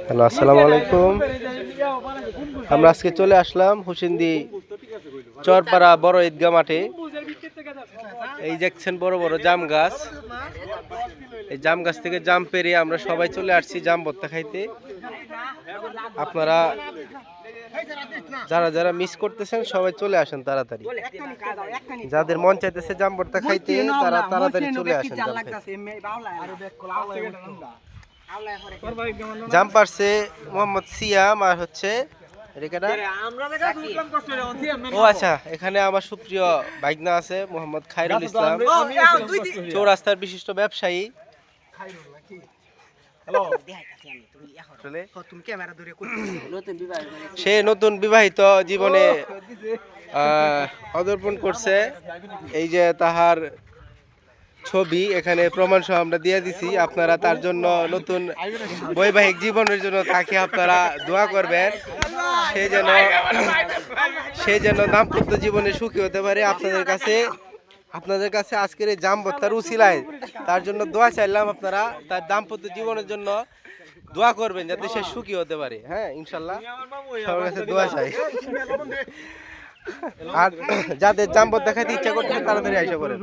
Hello, আসসালামু আলাইকুম। আমরা আজকে চলে আসলাম হুসেন্দি চরপাড়া বড় ঈদগাহ মাঠে। এই দেখছেন বড় বড় জাম গাছ। এই জাম গাছ থেকে জাম পেরে আমরা সবাই চলে আসছি জাম ভর্তা খাইতে। আপনারা যারা যারা মিস করতেছেন সবাই চলে আসেন তাড়াতাড়ি। যাদের মন চাইতেছে জাম ভর্তা খাইতে তারা তাড়াতাড়ি চলে আসেন জাম খাইতে। জাম পারছে মোহাম্মদ সিয়াম আর হচ্ছে ও আচ্ছা, এখানে আমার সুপ্রিয় ভাইগনা আছে মোহাম্মদ খায়রুল ইসলাম, চৌরাস্তার বিশিষ্ট ব্যবসায়ী। সে নতুন বিবাহিত জীবনে অর্পণ করছে। এই যে তাহার ছবি এখানে প্রমাণ সহ আমরা দিয়ে দিছি। আপনারা তার জন্য নতুন বৈবাহিক জীবনের জন্য তাকে আপনারা দোয়া করবেন, সে যেন দাম্পত্য জীবনে সুখী হতে পারে। আপনাদের কাছে আজকের এই জাম ভর্তার উছিলায় তার জন্য দোয়া চাইলাম। আপনারা তার দাম্পত্য জীবনের জন্য দোয়া করবেন যাতে সে সুখী হতে পারে। হ্যাঁ, ইনশাল্লাহ সবার কাছে দোয়া চাই। আর যাদের জাম ভর্তা খাইতে ইচ্ছা করতেছে তাড়াতাড়ি আইসা করেন।